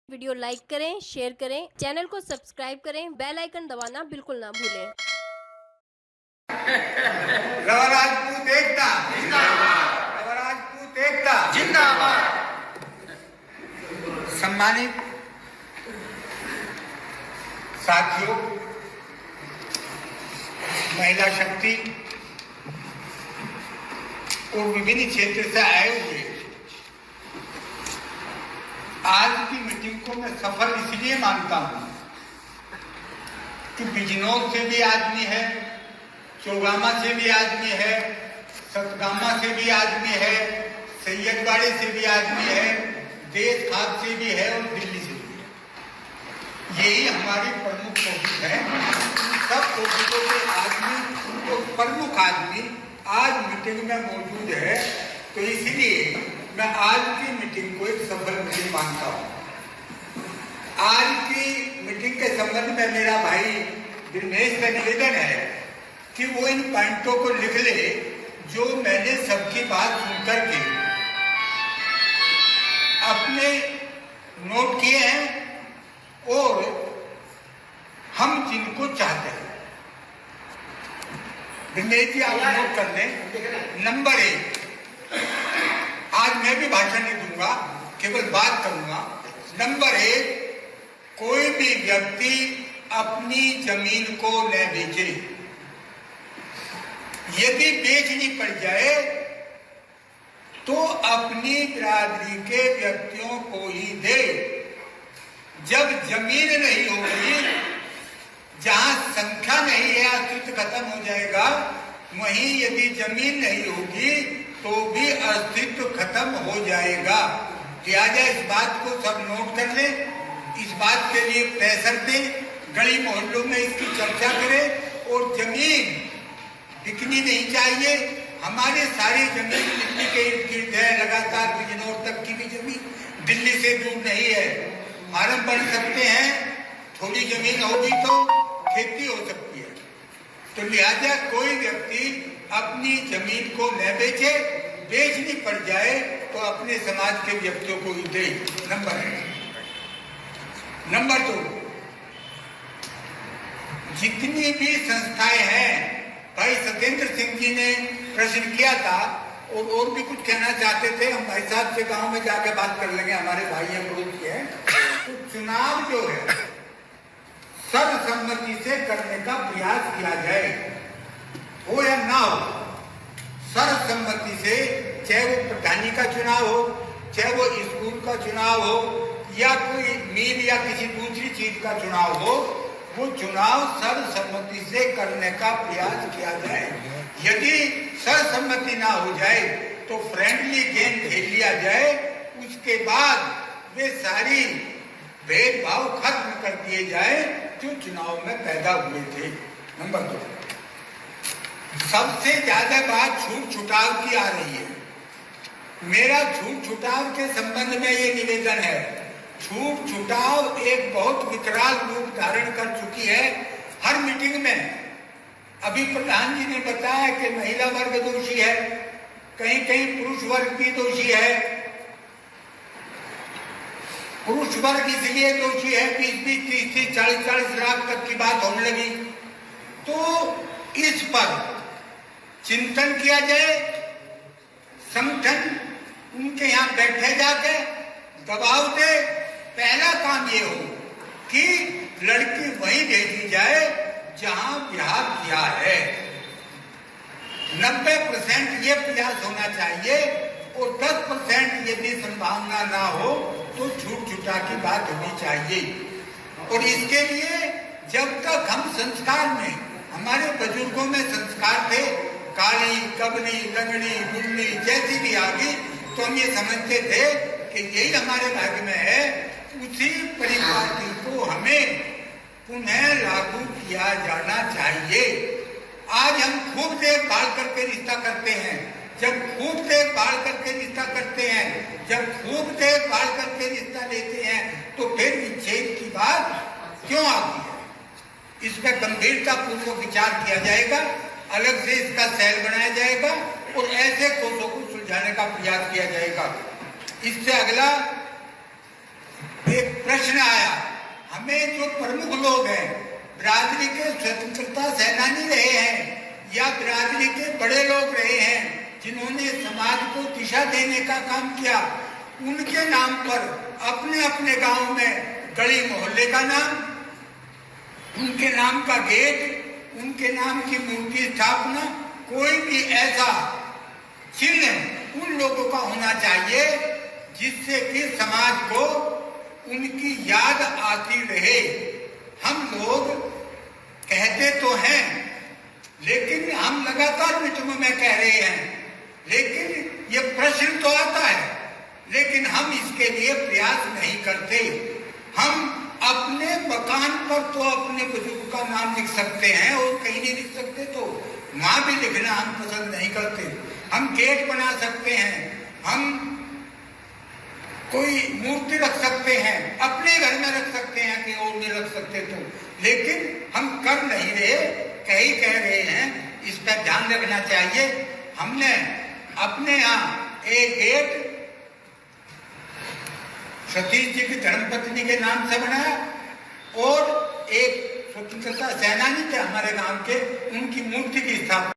Video like करें, share करें, channel को सब्सक्राइब करें, बेल आइकन दबाना बिल्कुल ना भूलें। राजपूत एकता जिंदाबाद, राजपूत एकता जिंदाबाद। सम्मानित साथियों, महिला शक्ति और विभिन्न क्षेत्र से आए हुए आज की मीटिंग को मैं सफल इसलिए मानता हूं कि बिजनौर से भी आदमी है, चौगामा से भी आदमी है, सतगामा से भी आदमी है, सैयदवाड़े से भी आदमी है, देश खाद से भी है और दिल्ली से भी है। यही हमारी प्रमुख कोशिश है। सब कोशिशों के आदमी और प्रमुख आदमी आज मीटिंग में मौजूद है, तो इसलिए मैं आज की मीटिंग को एक सफल मीटिंग मानता हूँ। आज की मीटिंग के संबंध में मेरा भाई दिनेश का निवेदन है कि वो इन पॉइंटों को लिख ले जो मैंने सबकी बात सुनकर के अपने नोट किए हैं और हम जिनको चाहते हैं। दिनेश जी आप नोट कर लें। नंबर 1, आज मैं भी भाषण नहीं दूंगा, केवल बात करूंगा। नंबर 1, कोई भी व्यक्ति अपनी जमीन को न बेचे। यदि बेचनी पड़ जाए तो अपनी बिरादरी के व्यक्तियों को ही दे। जब जमीन नहीं होगी, जहां संख्या नहीं है, अस्तित्व खत्म हो जाएगा। वहीं यदि जमीन नहीं होगी तो भी अस्तित्व खत्म हो जाएगा। लिहाजा इस बात को सब नोट कर ले, इस बात के लिए प्रेशर दे, गली मोहल्लों में इसकी चर्चा करें। और जमीन बिकनी नहीं चाहिए। हमारे सारी जमीन दिल्ली के इर्द गिर्द है, लगातार बिजनौर तक की भी जमीन दिल्ली से दूर नहीं है। फार्म बन सकते हैं, थोड़ी जमीन होगी तो खेती हो सकती है। तो लिहाजा कोई व्यक्ति अपनी जमीन को न बेचे, बेचनी पड़ जाए तो अपने समाज के व्यक्तियों को ही दे। नंबर 2, जितनी भी संस्थाएं हैं, भाई सत्येंद्र सिंह जी ने प्रश्न किया था और भी कुछ कहना चाहते थे। हम भाई साहब से गांव में जाके बात कर लेंगे, हमारे भाई हैं ग्रुप के हैं। तो चुनाव जो है सर्वसम्मति से करने का प्रयास किया जाए, हो या ना हो, सर्वसम्मति से, चाहे वो प्रधानी का चुनाव हो, चाहे वो स्कूल का चुनाव हो या कोई मील या किसी दूसरी चीज का चुनाव हो, वो चुनाव सर्वसम्मति से करने का प्रयास किया जाए। यदि सर्वसम्मति ना हो जाए तो फ्रेंडली गेम खेल लिया जाए। उसके बाद वे सारी भेदभाव खत्म कर दिए जाए जो चुनाव में पैदा हुए थे। नंबर 2, सबसे ज्यादा बात छूट छुटाव की आ रही है। मेरा छूट छुटाव के संबंध में ये निवेदन है। छूट छुटाव एक बहुत विकराल रूप धारण कर चुकी है हर मीटिंग में। अभी प्रधान जी ने बताया कि महिला वर्ग दोषी है, कहीं कहीं पुरुष वर्ग भी दोषी है। पुरुष वर्ग इसलिए दोषी है, 20-20, 30-30, 40-40 लाख तक की बात होने लगी। तो इस पर चिंतन किया जाए, संगठन उनके यहाँ बैठे जाके दबाव दे। पहला काम ये हो कि लड़की वहीं भेजी जाए जहां ब्याह किया है। 90% ये प्रयास होना चाहिए और 10% यदि संभावना ना हो तो छूट छुटा की बात होनी चाहिए। और इसके लिए जब तक हम संस्कार में, हमारे बुजुर्गों में संस्कार थे, काली, कबली, लंगड़ी, गुल्ली जैसी भी आ गई, तो हम ये समझते थे कि यही हमारे भाग्य में है। उसी परिपाटी को हमें पुनः लागू किया जाना चाहिए। आज हम खूब देखभाल करके रिश्ता करते हैं। जब खूब देखभाल करके रिश्ता करते हैं, जब खूब देखभाल करके रिश्ता लेते हैं, तो फिर विच्छेद की बात क्यों आती है? इस पर गंभीरता पूर्वक विचार किया जाएगा, अलग से इसका सेल बनाया जाएगा और ऐसे कोषों को सुलझाने का प्रयास किया जाएगा। इससे अगला एक प्रश्न आया, हमें जो प्रमुख लोग हैं, बिरादरी के स्वतंत्रता सेनानी रहे हैं या बिरादरी के बड़े लोग रहे हैं जिन्होंने समाज को दिशा देने का काम किया, उनके नाम पर अपने अपने गांव में गली मोहल्ले का नाम, उनके नाम का गेट, उनके नाम की मूर्ति स्थापना, कोई भी ऐसा चिन्ह उन लोगों का होना चाहिए जिससे कि समाज को उनकी याद आती रहे। हम लोग कहते तो हैं, लेकिन हम लगातार मीटिंगों में कह रहे हैं, लेकिन ये प्रश्न तो आता है, लेकिन हम इसके लिए प्रयास नहीं करते। हम अपने मकान पर तो अपने बुजुर्ग का नाम लिख सकते हैं और कहीं नहीं लिख सकते तो वहां भी लिखना हम पसंद नहीं करते। हम गेट बना सकते हैं, हम कोई मूर्ति रख सकते हैं, अपने घर में रख सकते हैं कि और नहीं रख सकते तो, लेकिन हम कर नहीं रहे, कह रहे हैं। इस पर ध्यान रखना चाहिए। हमने अपने यहाँ एक गेट सतीश जी की धर्मपत्नी के नाम से बनाया और एक स्वतंत्रता सेनानी थे हमारे गांव के, उनकी मूर्ति की स्थापना